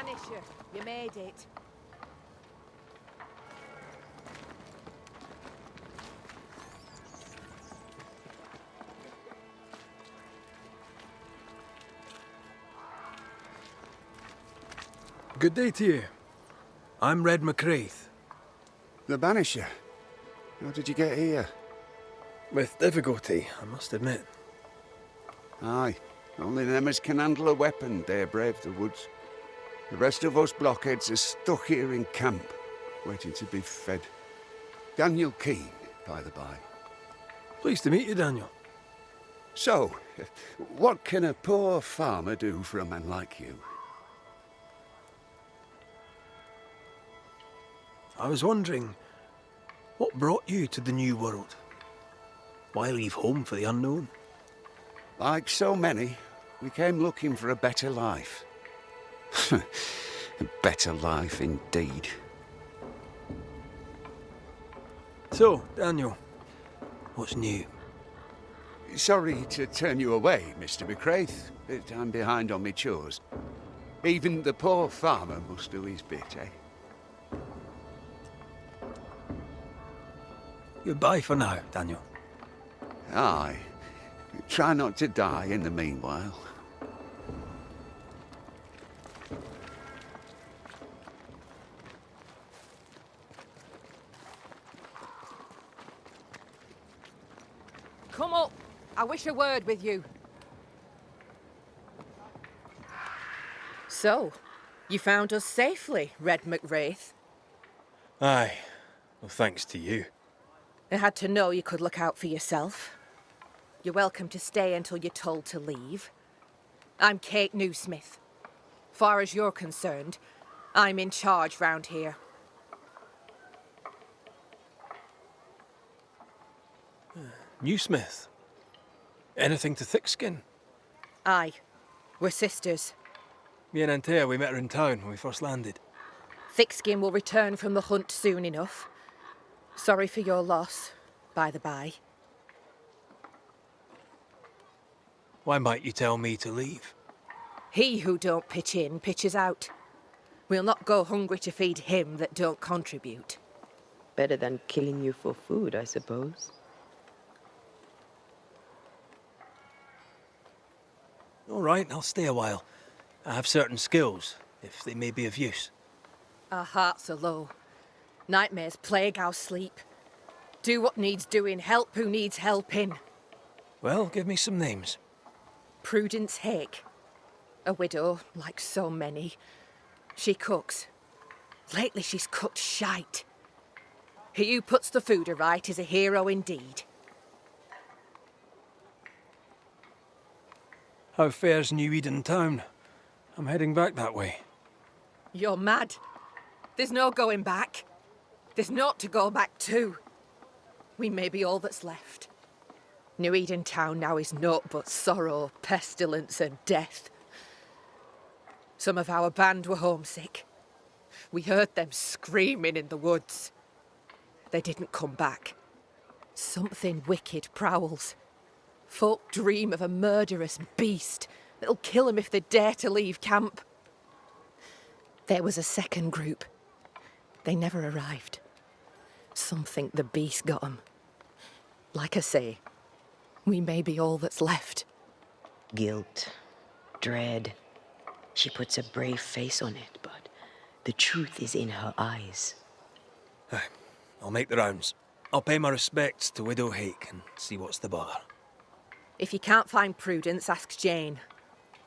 Banisher, you made it. Good day to you. I'm Red McCraith. The Banisher? How did you get here? With difficulty, I must admit. Aye, only them as can handle a weapon dare brave the woods. The rest of us blockheads are stuck here in camp, waiting to be fed. Daniel Keane, by the by. Pleased to meet you, Daniel. So, what can a poor farmer do for a man like you? I was wondering, what brought you to the New World? Why leave home for the unknown? Like so many, we came looking for a better life. A better life indeed. So, Daniel, what's new? Sorry to turn you away, Mr. McCraith, but I'm behind on my chores. Even the poor farmer must do his bit, eh? Goodbye for now, Daniel. Aye. Try not to die in the meanwhile. Come up. I wish a word with you. So, you found us safely, Red McWraith. Aye. Well, thanks to you. I had to know you could look out for yourself. You're welcome to stay until you're told to leave. I'm Kate Newsmith. Far as you're concerned, I'm in charge round here. Newsmith. Anything to Thickskin? Aye. We're sisters. Me and Antea, we met her in town when we first landed. Thickskin will return from the hunt soon enough. Sorry for your loss, by the by. Why might you tell me to leave? He who don't pitch in, pitches out. We'll not go hungry to feed him that don't contribute. Better than killing you for food, I suppose. All right, I'll stay a while. I have certain skills, if they may be of use. Our hearts are low. Nightmares plague our sleep. Do what needs doing, help who needs helping. Well, give me some names. Prudence Hake. A widow, like so many. She cooks. Lately she's cooked shite. He who puts the food aright is a hero indeed. How fares New Eden town? I'm heading back that way. You're mad. There's no going back. There's naught to go back to. We may be all that's left. New Eden town now is naught but sorrow, pestilence and death. Some of our band were homesick. We heard them screaming in the woods. They didn't come back. Something wicked prowls. Folk dream of a murderous beast that'll kill them if they dare to leave camp. There was a second group. They never arrived. Some think the beast got them. Like I say, we may be all that's left. Guilt, dread. She puts a brave face on it, but the truth is in her eyes. Aye, I'll make the rounds. I'll pay my respects to Widow Hake and see what's the bother. If you can't find Prudence, ask Jane.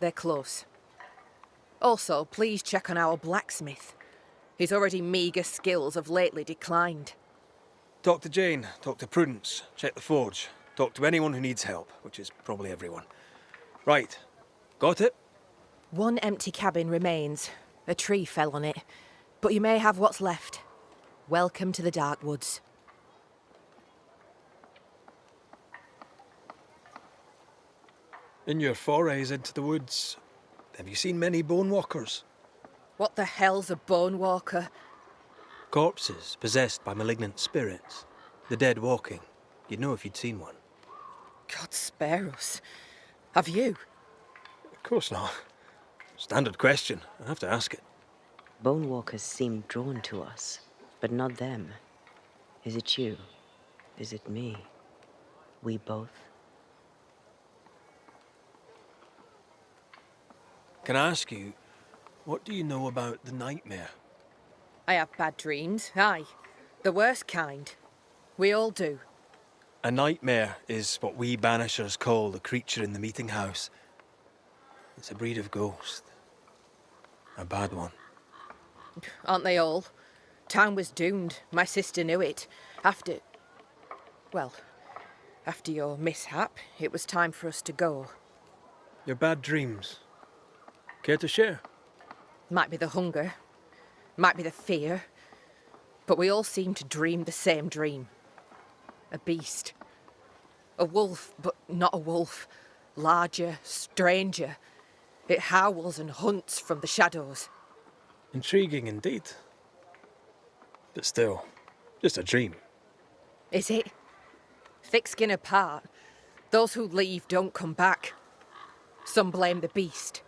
They're close. Also, please check on our blacksmith. His already meagre skills have lately declined. Talk to Jane, talk to Prudence, check the forge, talk to anyone who needs help, which is probably everyone. Right, got it? One empty cabin remains. A tree fell on it. But you may have what's left. Welcome to the Dark Woods. In your forays into the woods, have you seen many bone walkers? What the hell's a bone walker? Corpses possessed by malignant spirits. The dead walking. You'd know if you'd seen one. God spare us. Have you? Of course not. Standard question. I have to ask it. Bone walkers seem drawn to us, but not them. Is it you? Is it me? We both? Can I ask you, what do you know about the nightmare? I have bad dreams, aye. The worst kind. We all do. A nightmare is what we Banishers call the creature in the meeting house. It's a breed of ghost. A bad one. Aren't they all? Town was doomed. My sister knew it. After your mishap, it was time for us to go. Your bad dreams. Care to share? Might be the hunger, might be the fear, but we all seem to dream the same dream. A beast. A wolf, but not a wolf. Larger, stranger. It howls and hunts from the shadows. Intriguing indeed. But still, just a dream. Is it? Thick skin apart, those who leave don't come back. Some blame the beast.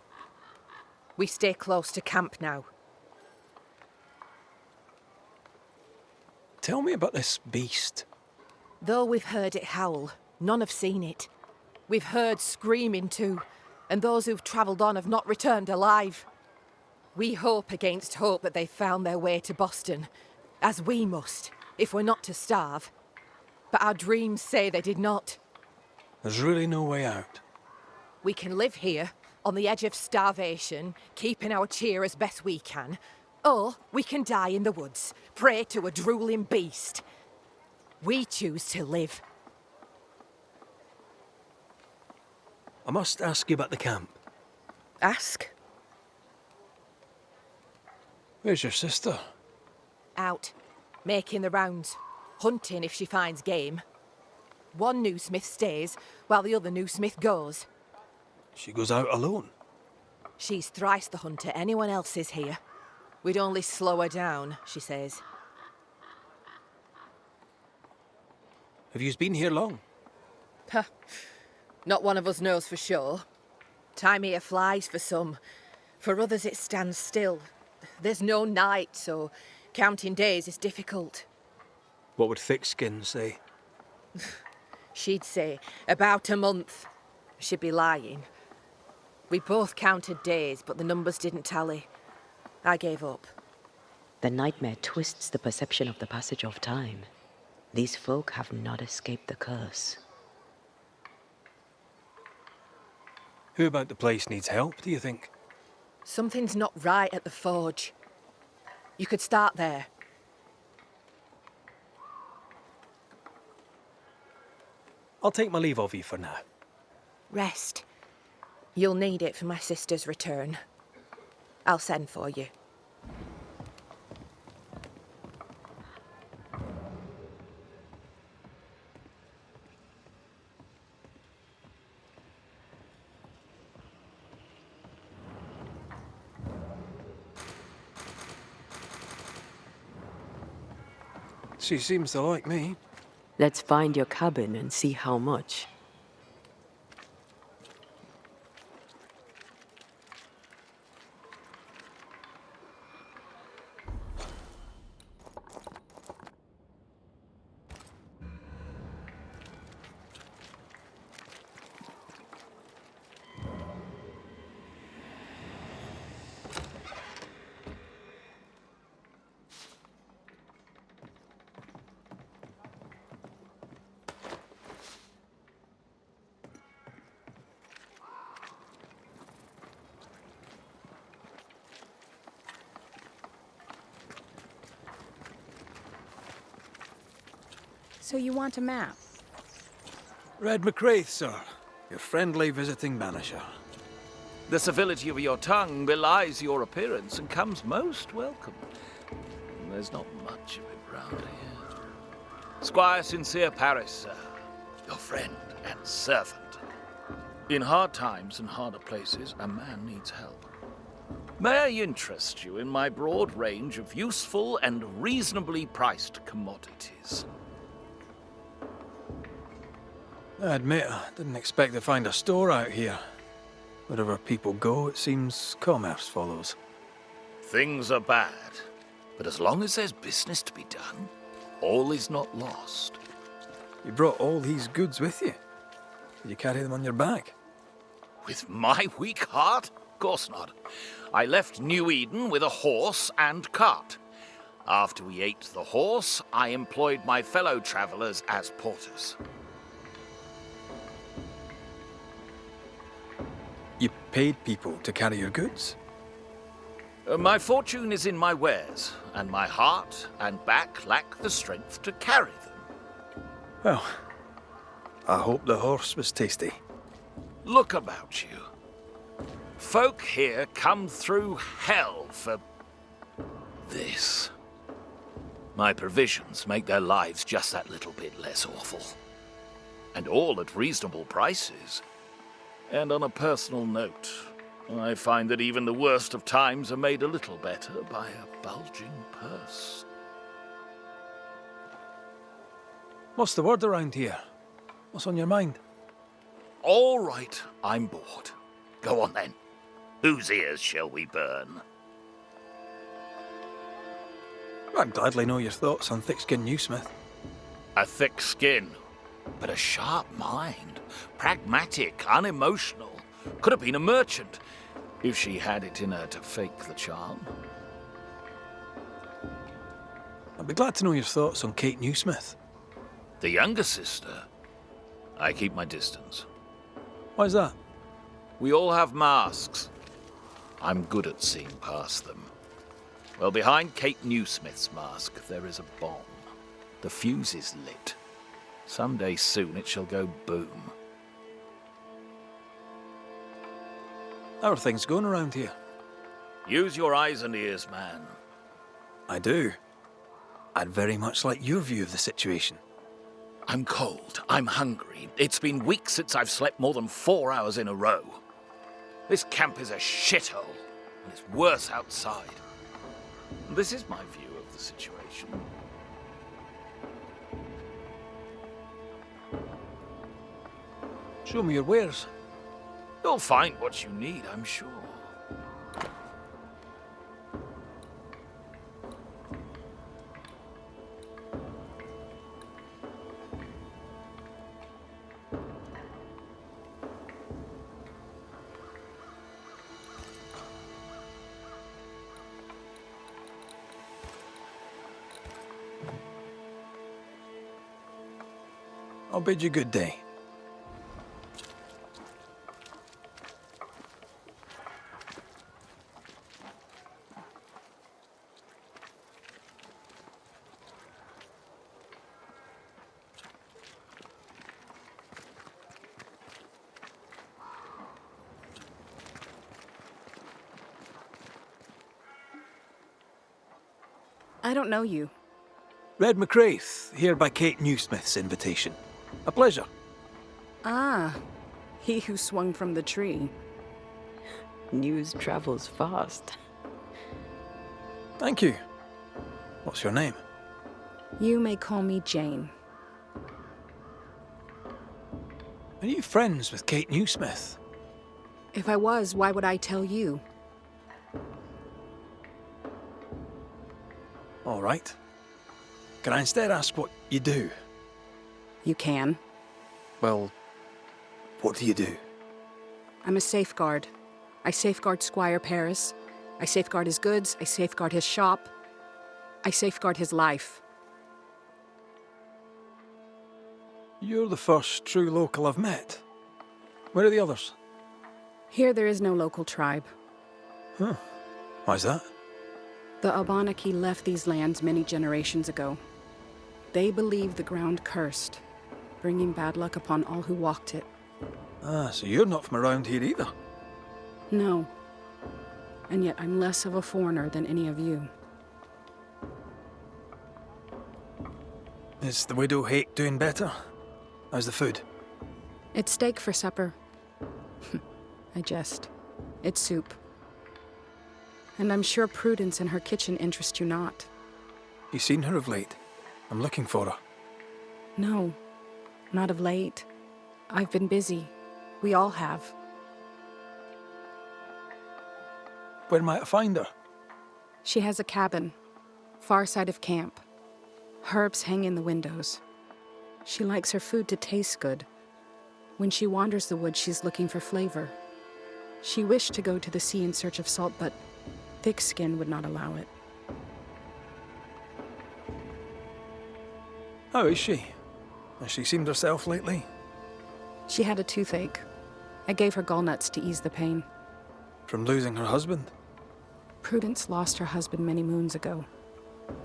We stay close to camp now. Tell me about this beast. Though we've heard it howl, none have seen it. We've heard screaming too, and those who've travelled on have not returned alive. We hope against hope that they found their way to Boston, as we must, if we're not to starve. But our dreams say they did not. There's really no way out. We can live here, on the edge of starvation, keeping our cheer as best we can. Or we can die in the woods, prey to a drooling beast. We choose to live. I must ask you about the camp. Ask. Where's your sister? Out, making the rounds, hunting if she finds game. One new smith stays, while the other new smith goes. She goes out alone. She's thrice the hunter anyone else is here. We'd only slow her down, she says. Have you been here long? Huh. Not one of us knows for sure. Time here flies for some. For others it stands still. There's no night, so counting days is difficult. What would Thickskin say? She'd say about a month. She'd be lying. We both counted days, but the numbers didn't tally. I gave up. The nightmare twists the perception of the passage of time. These folk have not escaped the curse. Who about the place needs help, do you think? Something's not right at the forge. You could start there. I'll take my leave of you for now. Rest. You'll need it for my sister's return. I'll send for you. She seems to like me. Let's find your cabin and see how much. So you want a map? Red McCraith, sir. Your friendly visiting banisher. The civility of your tongue belies your appearance and comes most welcome. There's not much of it round here. Squire Sincere Paris, sir. Your friend and servant. In hard times and harder places, a man needs help. May I interest you in my broad range of useful and reasonably priced commodities? I admit, I didn't expect to find a store out here. Wherever people go, it seems commerce follows. Things are bad, but as long as there's business to be done, all is not lost. You brought all these goods with you. Did you carry them on your back? With my weak heart? Of course not. I left New Eden with a horse and cart. After we ate the horse, I employed my fellow travelers as porters. You paid people to carry your goods? My fortune is in my wares, and my heart and back lack the strength to carry them. Well, I hope the horse was tasty. Look about you. Folk here come through hell for this. My provisions make their lives just that little bit less awful. And all at reasonable prices. And on a personal note, I find that even the worst of times are made a little better by a bulging purse. What's the word around here? What's on your mind? All right, I'm bored. Go on then. Whose ears shall we burn? I'd gladly know your thoughts on thick-skinned Newsmith. A thick skin, but a sharp mind. Pragmatic, unemotional. Could have been a merchant, if she had it in her to fake the charm. I'd be glad to know your thoughts on Kate Newsmith. The younger sister, I keep my distance. Why's that? We all have masks. I'm good at seeing past them. Well, behind Kate Newsmith's mask, there is a bomb. The fuse is lit. Someday soon it shall go boom. How are things going around here? Use your eyes and ears, man. I do. I'd very much like your view of the situation. I'm cold. I'm hungry. It's been weeks since I've slept more than 4 hours in a row. This camp is a shithole, and it's worse outside. This is my view of the situation. Show me your wares. You'll find what you need, I'm sure. I'll bid you good day. I don't know you. Red McCraith, here by Kate Newsmith's invitation. A pleasure. Ah, he who swung from the tree. News travels fast. Thank you. What's your name? You may call me Jane. Are you friends with Kate Newsmith? If I was, why would I tell you? All right. Can I instead ask what you do? You can. Well, what do you do? I'm a safeguard. I safeguard Squire Paris. I safeguard his goods. I safeguard his shop. I safeguard his life. You're the first true local I've met. Where are the others? Here there is no local tribe. Huh. Why's that? The Abenaki left these lands many generations ago. They believe the ground cursed, bringing bad luck upon all who walked it. Ah, so you're not from around here either. No. And yet I'm less of a foreigner than any of you. Is the widow Hake doing better? How's the food? It's steak for supper. I jest. It's soup. And I'm sure Prudence in her kitchen interests you not. You seen her of late? I'm looking for her. No, not of late. I've been busy. We all have. Where might I find her? She has a cabin, far side of camp. Herbs hang in the windows. She likes her food to taste good. When she wanders the woods, she's looking for flavor. She wished to go to the sea in search of salt, but thick skin would not allow it. How is she? Has she seemed herself lately? She had a toothache. I gave her gallnuts to ease the pain. From losing her husband? Prudence lost her husband many moons ago.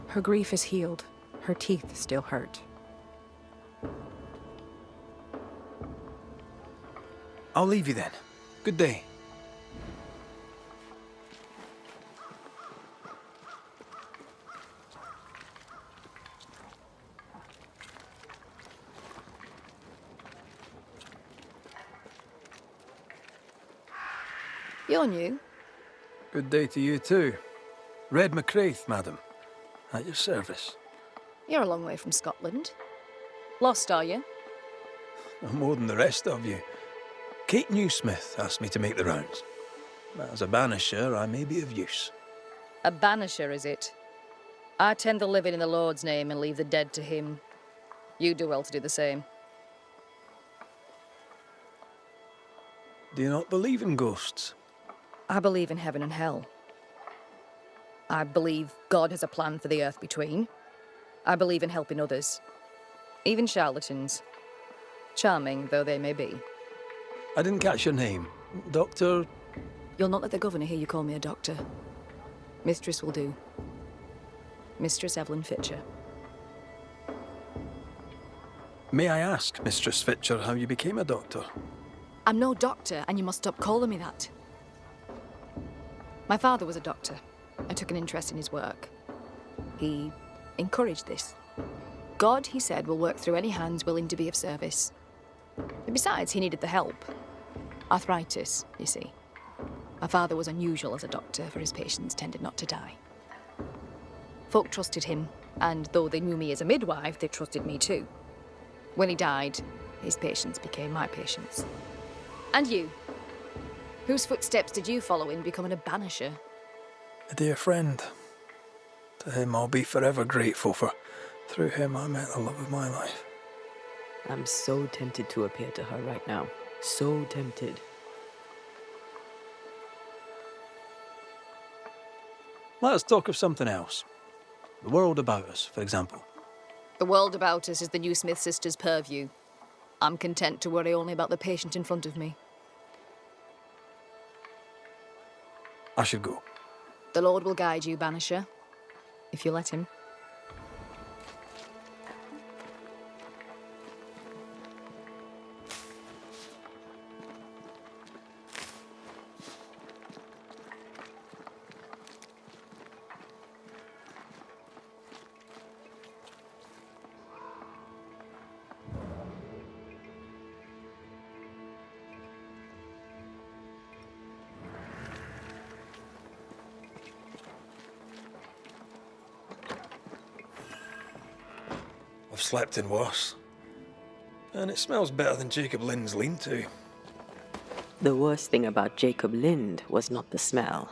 Her grief is healed. Her teeth still hurt. I'll leave you then. Good day. You're new. Good day to you too. Red McCraith, madam. At your service. You're a long way from Scotland. Lost, are you? More than the rest of you. Kate Newsmith asked me to make the rounds. As a banisher, I may be of use. A banisher, is it? I tend the living in the Lord's name and leave the dead to him. You do well to do the same. Do you not believe in ghosts? I believe in heaven and hell. I believe God has a plan for the earth between. I believe in helping others. Even charlatans. Charming though they may be. I didn't catch your name. Doctor... You'll not let the governor hear you call me a doctor. Mistress will do. Mistress Evelyn Fitcher. May I ask, Mistress Fitcher, how you became a doctor? I'm no doctor, and you must stop calling me that. My father was a doctor. I took an interest in his work. He encouraged this. God, he said, will work through any hands willing to be of service. And besides, he needed the help. Arthritis, you see. My father was unusual as a doctor, for his patients tended not to die. Folk trusted him, and though they knew me as a midwife, they trusted me too. When he died, his patients became my patients. And you? Whose footsteps did you follow in becoming a banisher? A dear friend. To him I'll be forever grateful, for through him I met the love of my life. I'm so tempted to appear to her right now. So tempted. Let us talk of something else. The world about us, for example. The world about us is the New Smith sisters' purview. I'm content to worry only about the patient in front of me. I should go. The Lord will guide you, Banisher, if you let him. I've slept in worse. And it smells better than Jacob Lynn's lean-to. The worst thing about Jacob Lind was not the smell.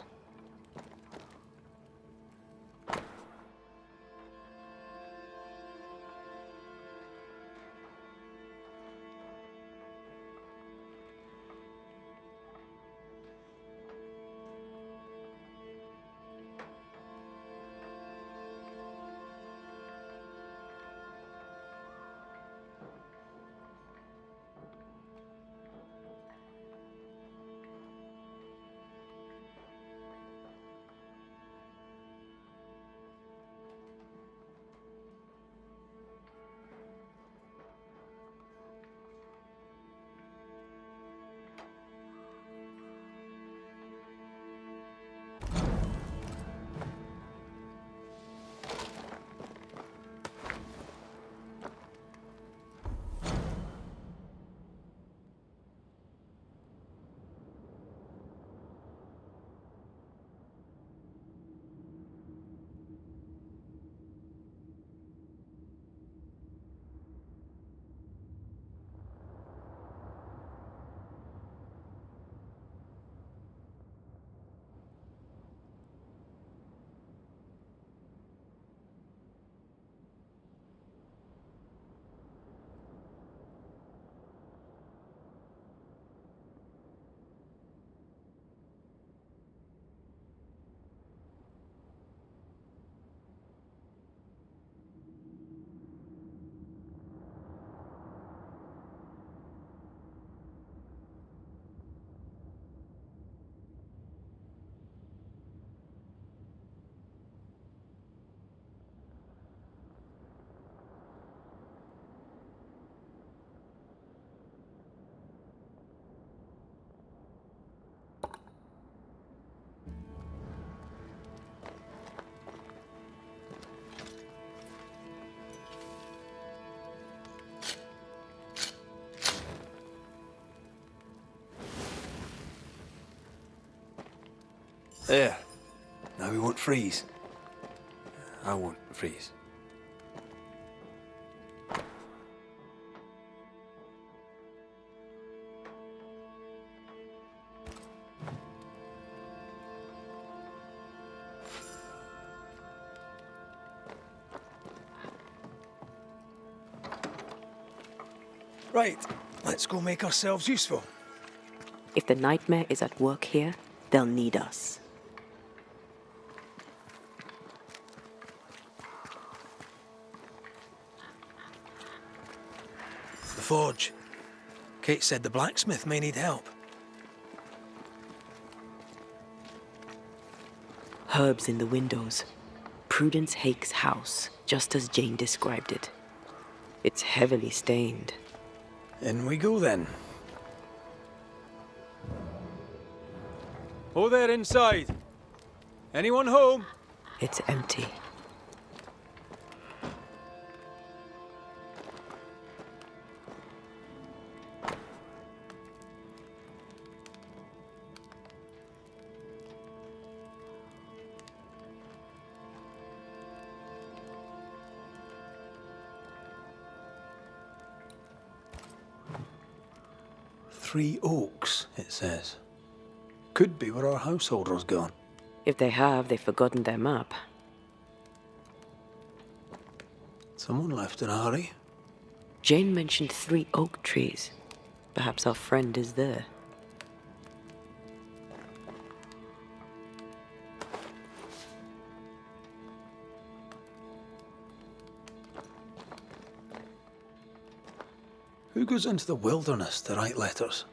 There. Now we won't freeze. I won't freeze. Right, let's go make ourselves useful. If the nightmare is at work here, they'll need us. The forge. Kate said the blacksmith may need help. Herbs in the windows. Prudence Hake's house, just as Jane described it. It's heavily stained. In we go then. Oh there inside. Anyone home? It's empty. Three Oaks, it says. Could be where our householder's gone. If they have, they've forgotten their map. Someone left in a hurry. Jane mentioned 3 oak trees. Perhaps our friend is there. Who goes into the wilderness to write letters?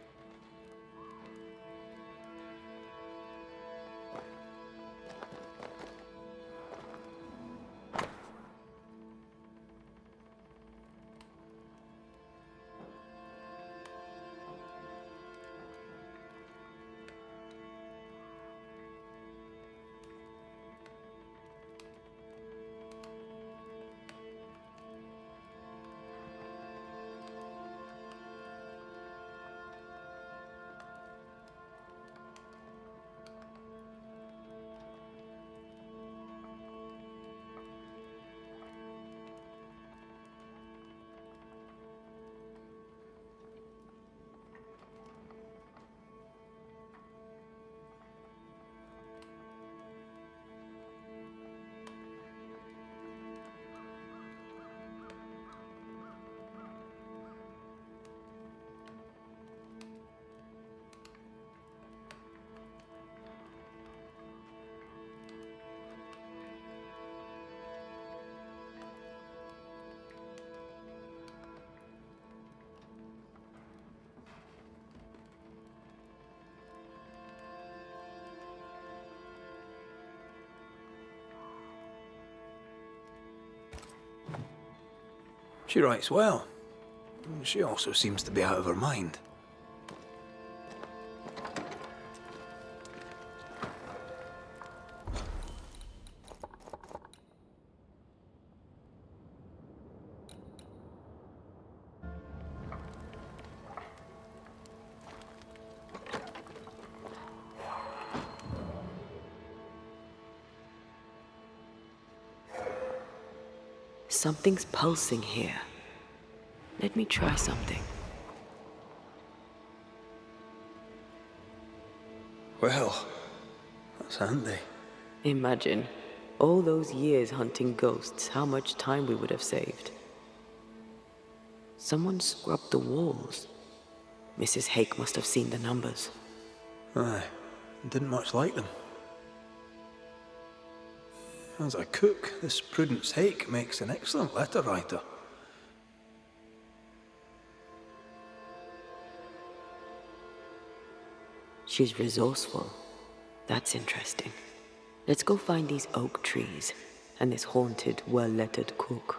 She writes well. She also seems to be out of her mind. Something's pulsing here. Let me try something. Well, that's handy. Imagine, all those years hunting ghosts, how much time we would have saved. Someone scrubbed the walls. Mrs. Hake must have seen the numbers. Aye, didn't much like them. As a cook, this Prudence Hake makes an excellent letter writer. She's resourceful. That's interesting. Let's go find these oak trees and this haunted, well-lettered cook.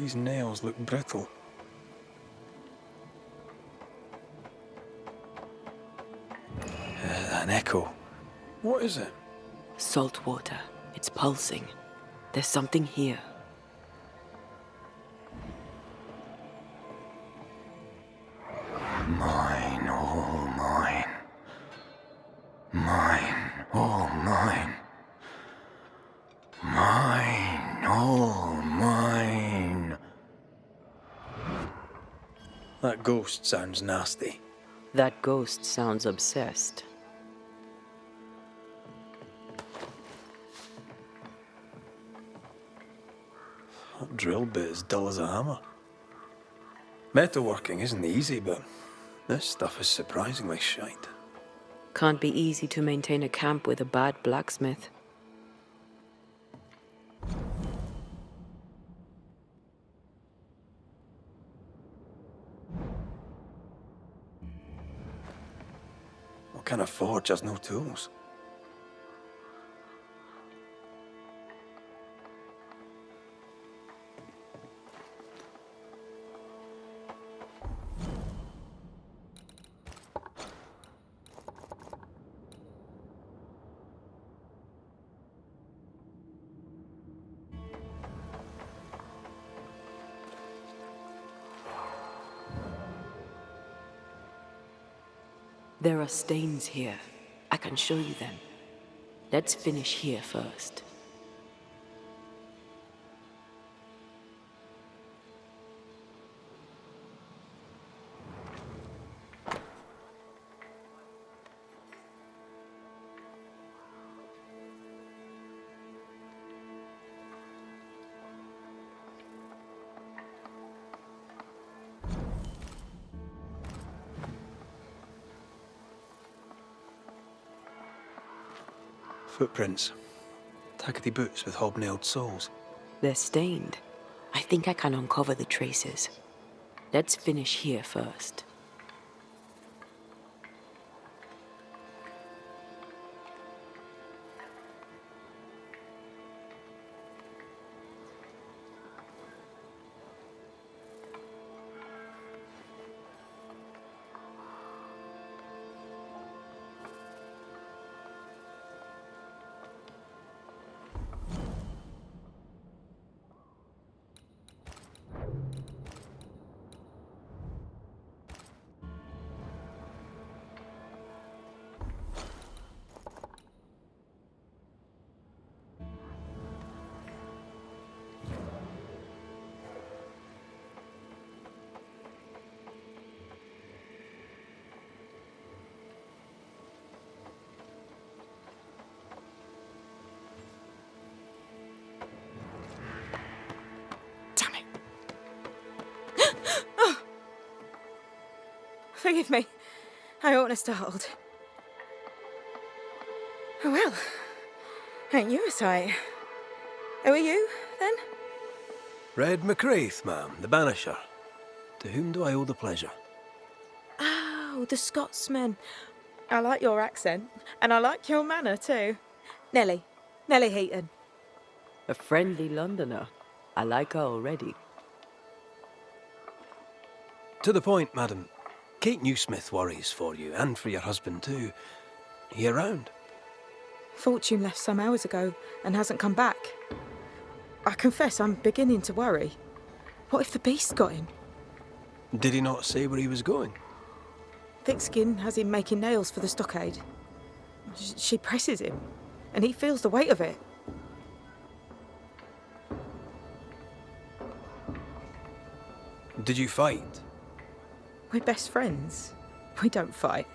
These nails look brittle. An echo. What is it? Salt water. It's pulsing. There's something here. Mine, all mine. Mine, all mine. Mine, all mine. That ghost sounds nasty. That ghost sounds obsessed. That drill bit is dull as a hammer. Metalworking isn't easy, but this stuff is surprisingly shite. Can't be easy to maintain a camp with a bad blacksmith. What kind of forge has no tools? There are stains here. I can show you them. Let's finish here first. Footprints. Tackety boots with hobnailed soles. They're stained. I think I can uncover the traces. Let's finish here first. Forgive me. I oughtn't have startled. Oh well. Ain't you a sight? Who are you, then? Red McCraith, ma'am, the Banisher. To whom do I owe the pleasure? Oh, the Scotsman. I like your accent, and I like your manner too. Nellie Heaton. A friendly Londoner. I like her already. To the point, madam. Kate Newsmith worries for you, and for your husband too. He around? Fortune left some hours ago and hasn't come back. I confess I'm beginning to worry. What if the beast got him? Did he not say where he was going? Thickskin has him making nails for the stockade. She presses him, and he feels the weight of it. Did you fight? We're best friends. We don't fight.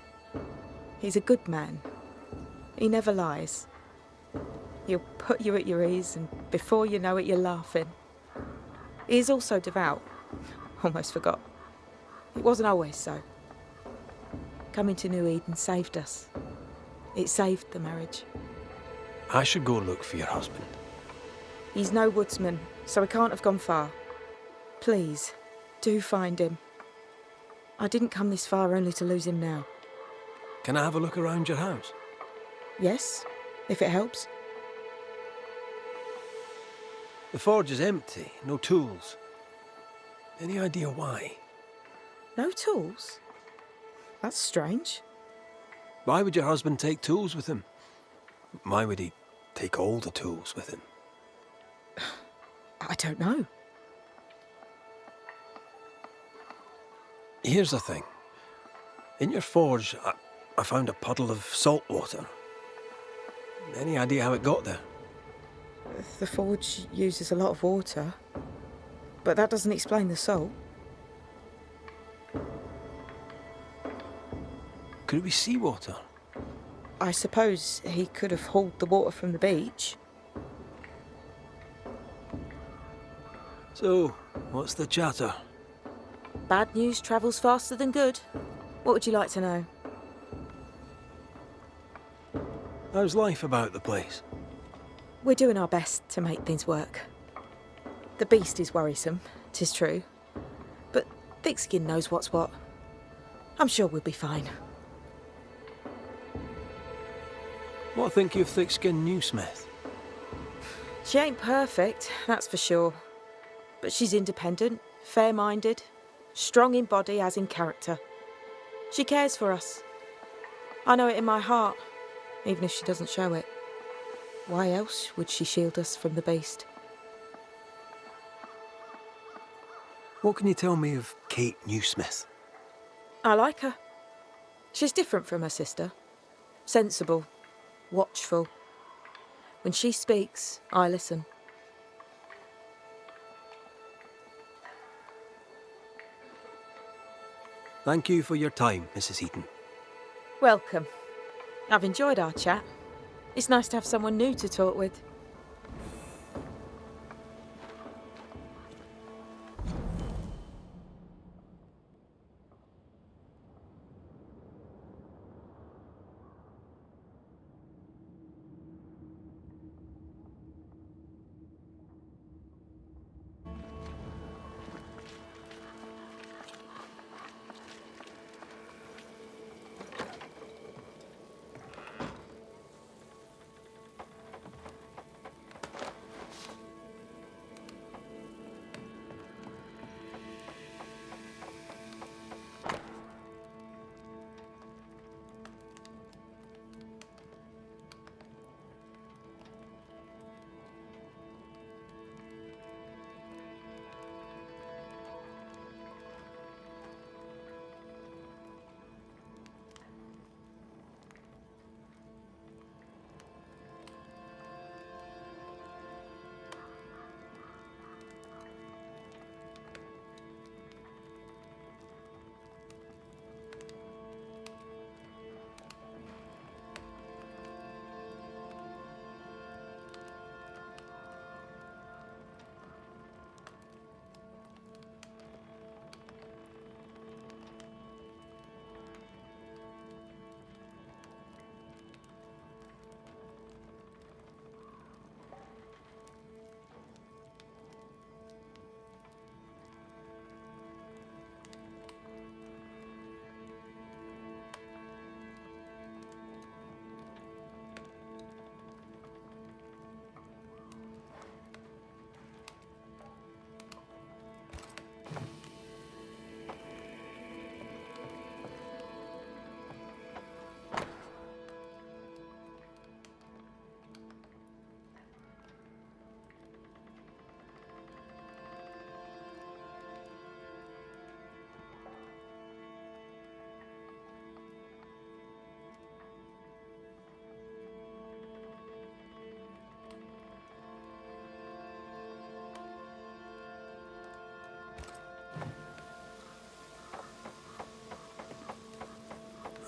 He's a good man. He never lies. He'll put you at your ease, and before you know it, you're laughing. He is also devout. Almost forgot. It wasn't always so. Coming to New Eden saved us. It saved the marriage. I should go look for your husband. He's no woodsman, so he can't have gone far. Please, do find him. I didn't come this far only to lose him now. Can I have a look around your house? Yes, if it helps. The forge is empty, no tools. Any idea why? No tools? That's strange. Why would your husband take tools with him? Why would he take all the tools with him? I don't know. Here's the thing. In your forge, I found a puddle of salt water. Any idea how it got there? The forge uses a lot of water, but that doesn't explain the salt. Could it be seawater? I suppose he could have hauled the water from the beach. So, what's the chatter? Bad news travels faster than good. What would you like to know? How's life about the place? We're doing our best to make things work. The beast is worrisome, 'tis true. But Thickskin knows what's what. I'm sure we'll be fine. What think you of Thickskin Newsmith? She ain't perfect, that's for sure. But she's independent, fair-minded, strong in body as in character. She cares for us. I know it in my heart, even if she doesn't show it. Why else would she shield us from the beast? What can you tell me of Kate Newsmith? I like her. She's different from her sister. Sensible, watchful. When she speaks, I listen. Thank you for your time, Mrs. Heaton. Welcome. I've enjoyed our chat. It's nice to have someone new to talk with.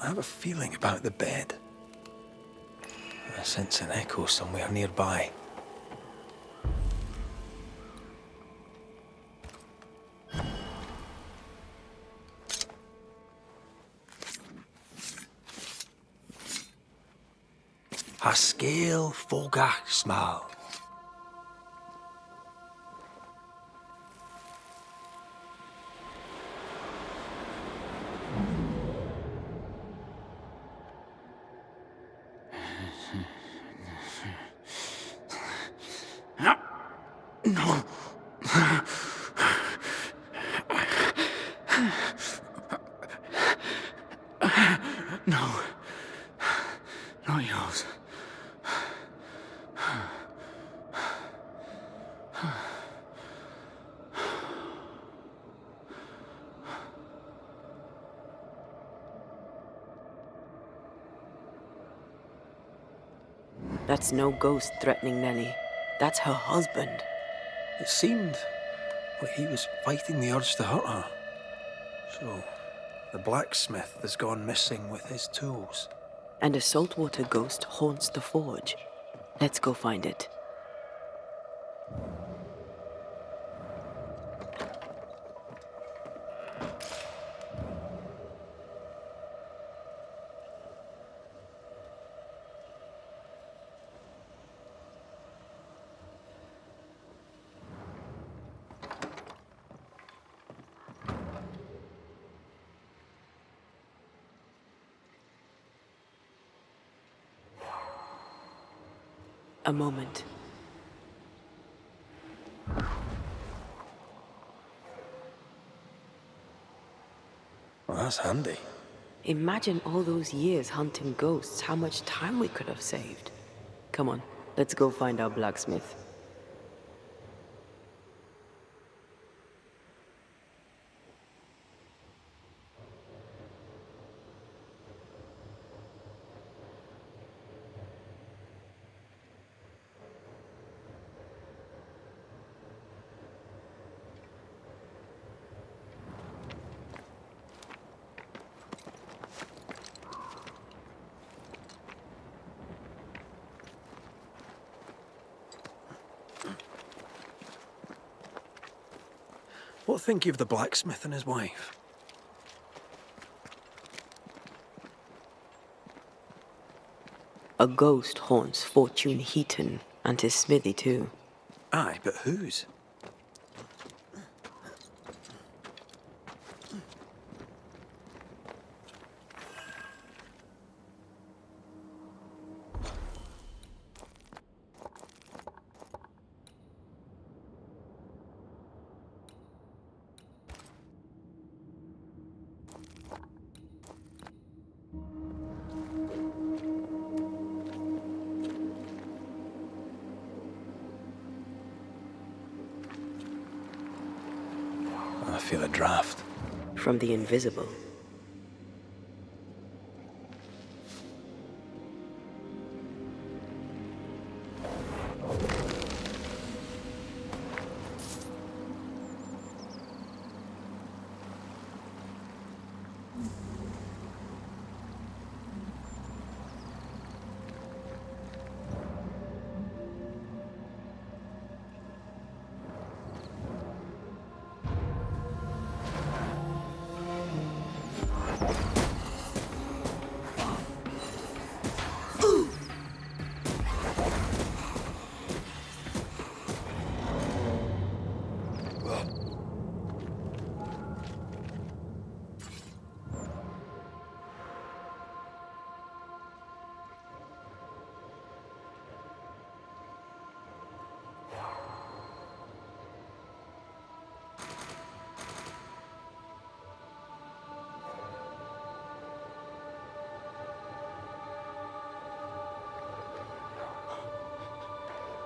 I have a feeling about the bed. I sense an echo somewhere nearby. A scale fogach smell. not yours. That's no ghost threatening Nellie. That's her husband. It seemed like he was fighting the urge to hurt her. So, the blacksmith has gone missing with his tools. And a saltwater ghost haunts the forge. Let's go find it. A moment. Well, that's handy. Imagine all those years hunting ghosts, how much time we could have saved. Come on, let's go find our blacksmith. What think you of the blacksmith and his wife? A ghost haunts Fortune Heaton and his smithy too. Aye, but whose? I feel a draft. From the invisible.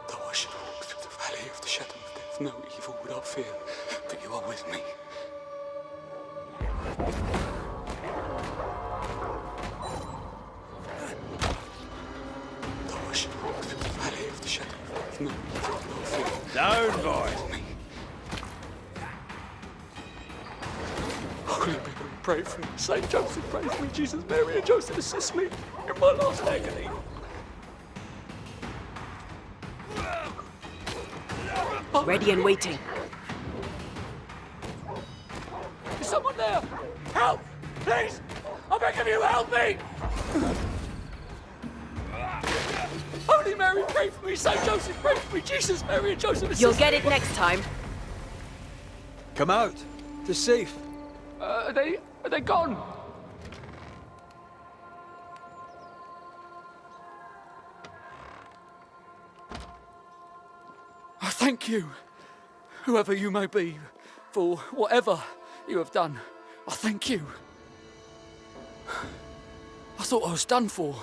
Though I should walk through the valley of the shadow of death, no evil would I fear, for you are with me. Though I should walk through the valley of the shadow of death, no evil would I fear. Down, boy! Holy Mary, pray for me. Saint Joseph, pray for me. Jesus, Mary, and Joseph, assist me in my last agony. Ready and waiting. Is someone there? Help! Please! I beg of you, help me! Holy Mary, pray for me. Saint Joseph, pray for me. Jesus, Mary, and Joseph, assist me. You'll get it next time. Come out. It's safe. Are they gone? I thank you, whoever you may be, for whatever you have done. I thank you. I thought I was done for.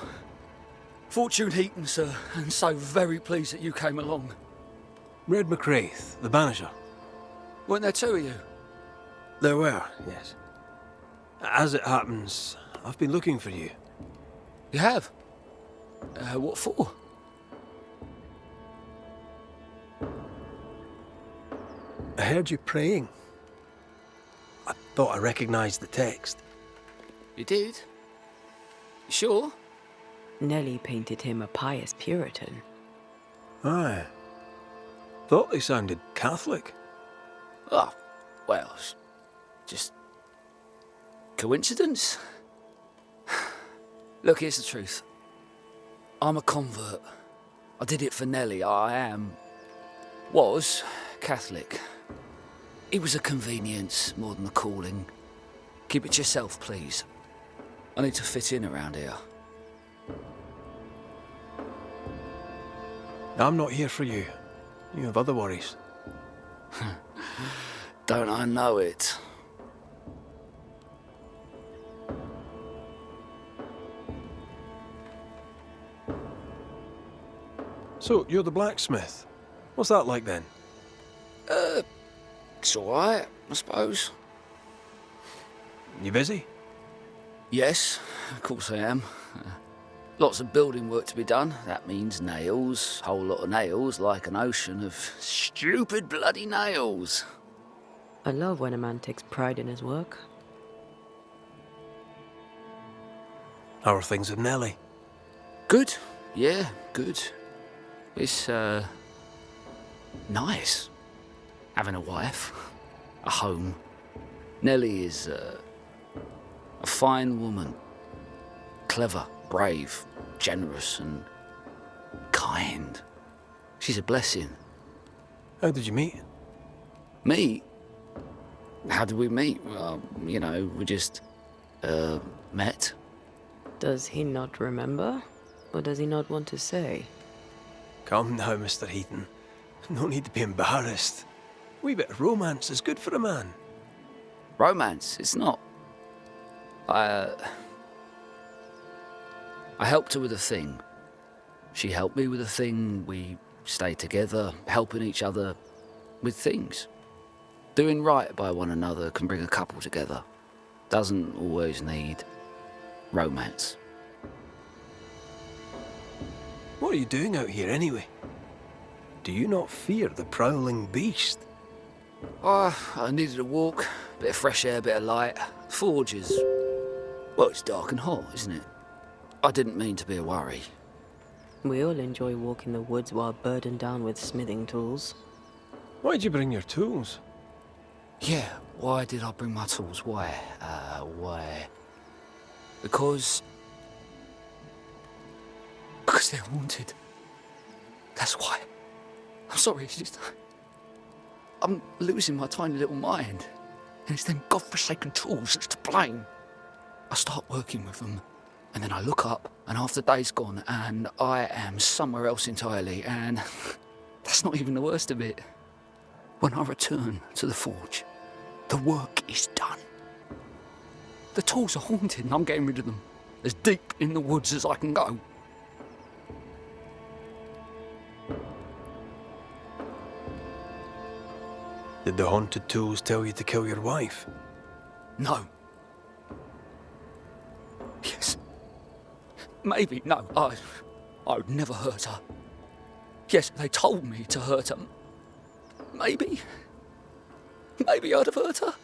Fortune Heaton, sir, and so very pleased that you came along. Red McCraith, the Banisher. Weren't there two of you? There were, yes. As it happens, I've been looking for you. You have? What for? I heard you praying. I thought I recognised the text. You did? You sure? Nellie painted him a pious Puritan. Aye. Thought they sounded Catholic. Oh, well, it's just coincidence. Look, here's the truth. I'm a convert. I did it for Nellie. Was Catholic. It was a convenience more than a calling. Keep it to yourself, please. I need to fit in around here. I'm not here for you. You have other worries. Don't I know it? So, you're the blacksmith. What's that like then? It's alright, I suppose. You busy? Yes, of course I am. Lots of building work to be done. That means nails. Whole lot of nails, like an ocean of stupid bloody nails. I love when a man takes pride in his work. How are things with Nellie? Good. Yeah, good. It's, nice. Having a wife. A home. Nellie is, a fine woman. Clever, brave, generous and kind. She's a blessing. How did you meet? Meet? How did we meet? Well, you know, we just, met. Does he not remember? Or does he not want to say? Come now, Mr. Heaton. No need to be embarrassed. A wee bit of romance is good for a man. Romance? It's not. I helped her with a thing. She helped me with a thing. We stayed together, helping each other with things. Doing right by one another can bring a couple together. Doesn't always need romance. What are you doing out here anyway? Do you not fear the prowling beast? Oh, I needed a walk, bit of fresh air, bit of light. Forge is... well, it's dark and hot, isn't it? I didn't mean to be a worry. We all enjoy walking the woods while burdened down with smithing tools. Why'd you bring your tools? Yeah, why did I bring my tools? Why? Because they're haunted. That's why. I'm sorry, it's just... I'm losing my tiny little mind. And it's them godforsaken tools that's to blame. I start working with them, and then I look up, and half the day's gone, and I am somewhere else entirely, and that's not even the worst of it. When I return to the forge, the work is done. The tools are haunted, and I'm getting rid of them. As deep in the woods as I can go. Did the haunted tools tell you to kill your wife? No. Yes. Maybe, no. I would never hurt her. Yes, they told me to hurt her. Maybe I'd have hurt her.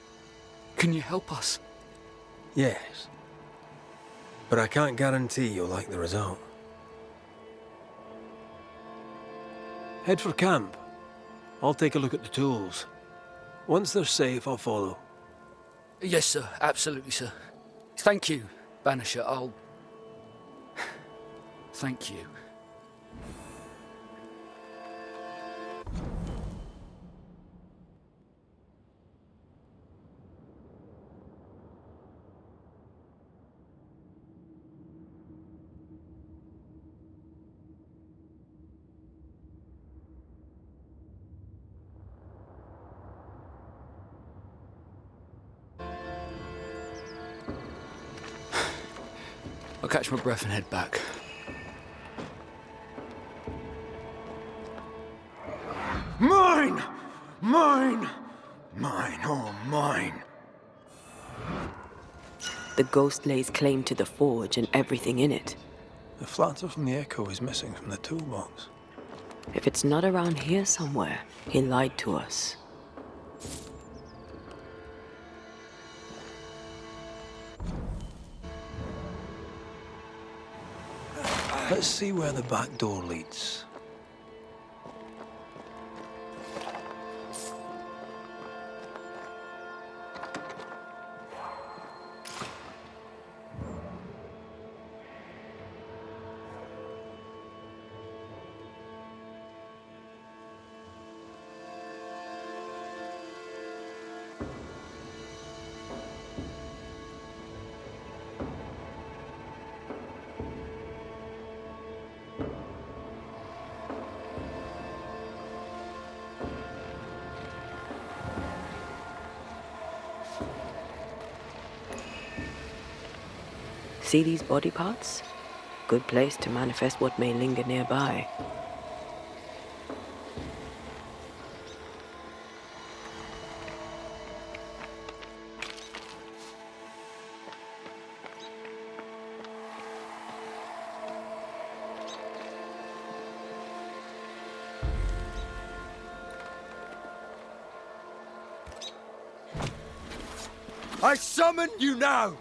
Can you help us? Yes. But I can't guarantee you'll like the result. Head for camp. I'll take a look at the tools. Once they're safe, I'll follow. Yes, sir. Absolutely, sir. Thank you, Banisher. Thank you. I'll catch my breath and head back. Mine! Mine, oh mine! The ghost lays claim to the forge and everything in it. The flatter from the echo is missing from the toolbox. If it's not around here somewhere, he lied to us. Let's see where the back door leads. See these body parts? Good place to manifest what may linger nearby. I summon you now!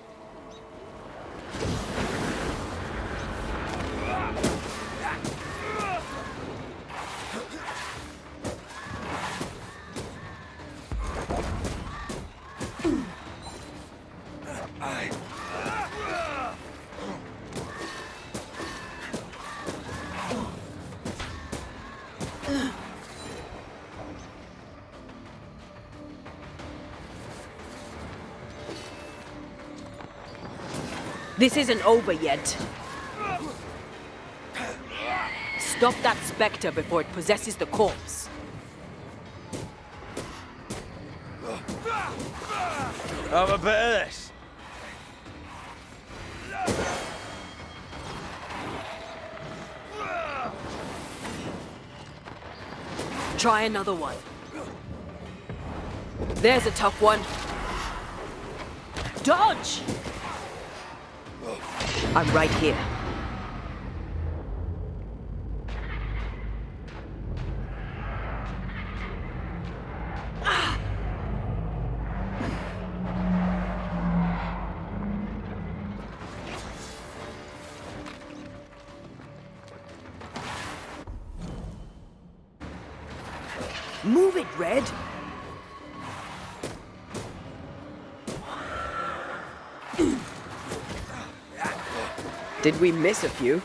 This isn't over yet. Stop that spectre before it possesses the corpse. Have a bit of this. Try another one. There's a tough one. Dodge! I'm right here. Move it, Red. Did we miss a few?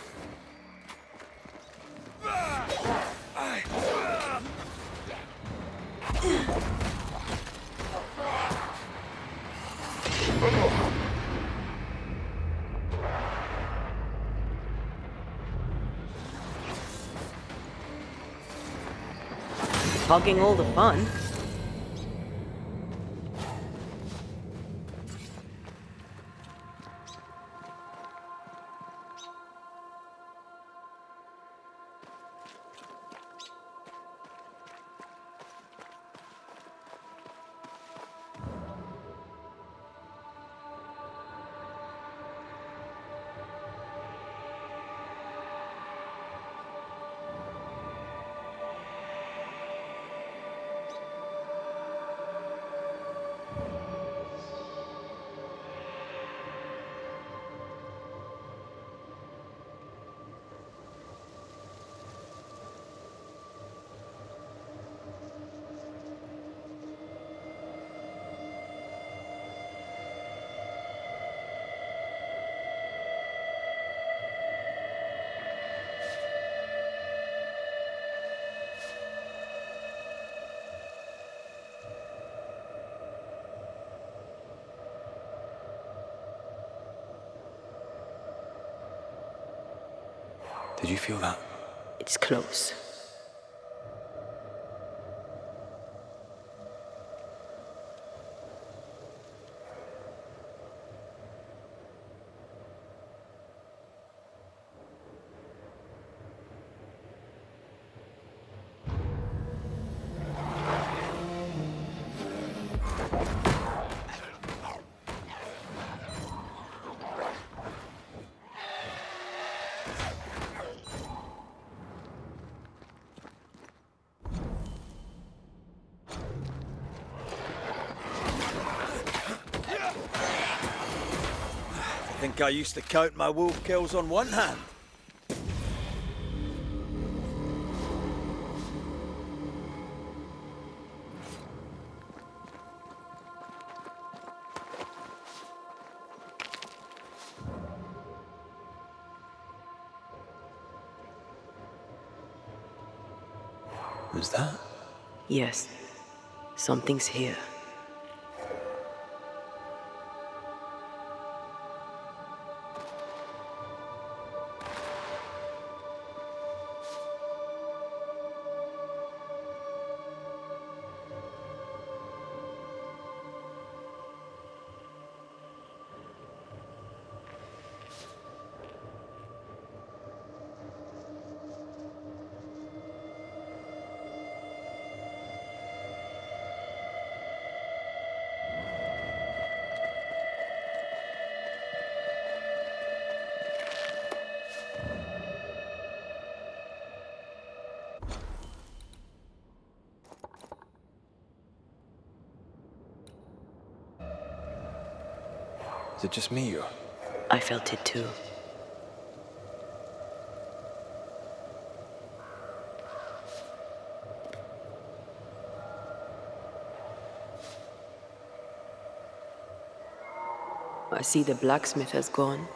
Hogging all the fun. Did you feel that? It's close. I used to count my wolf kills on one hand. Was that? Yes, something's here. Is it just me or? I felt it too. I see the blacksmith has gone.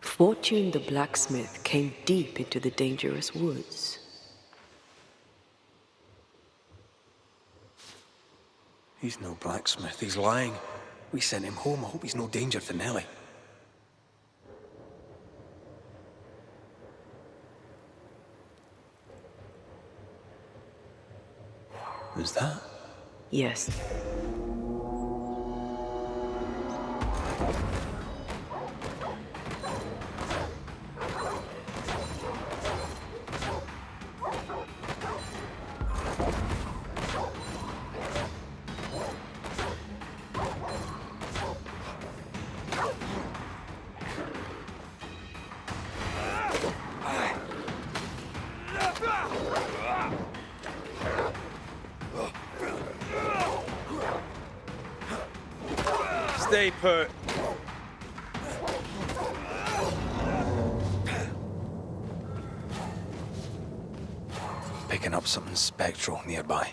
Fortune the blacksmith came deep into the dangerous woods. He's no blacksmith, he's lying. We sent him home, I hope he's no danger to Nellie. Was that? Yes. Stay put. Picking up something spectral nearby.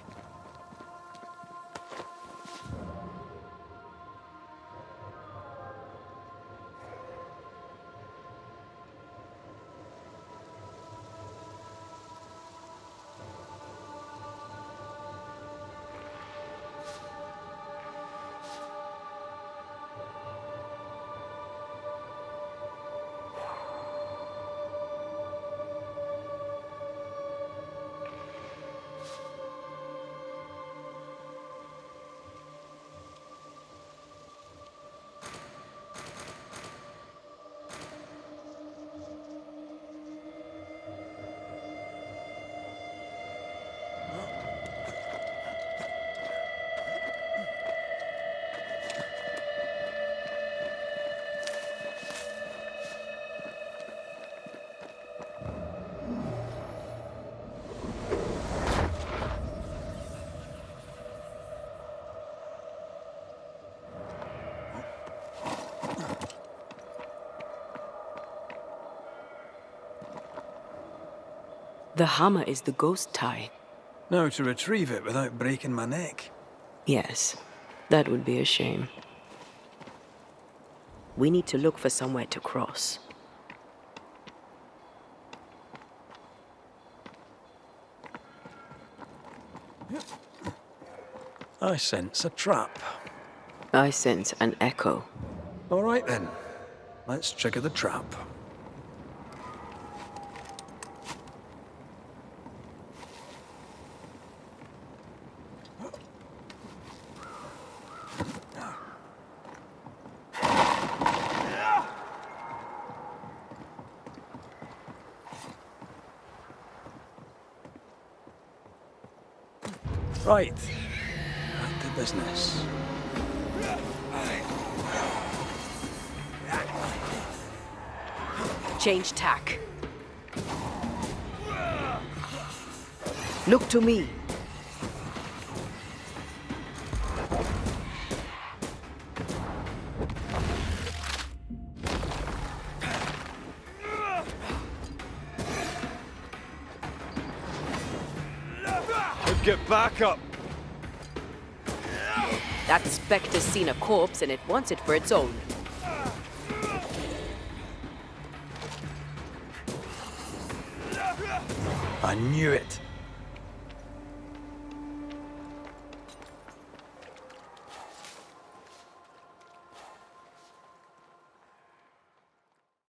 The hammer is the ghost tie. Now to retrieve it without breaking my neck. Yes, that would be a shame. We need to look for somewhere to cross. I sense a trap. I sense an echo. All right then. let's trigger the trap. Right, back to business. Change tack. Look to me. Get back up! That spectre's seen a corpse and it wants it for its own. I knew it.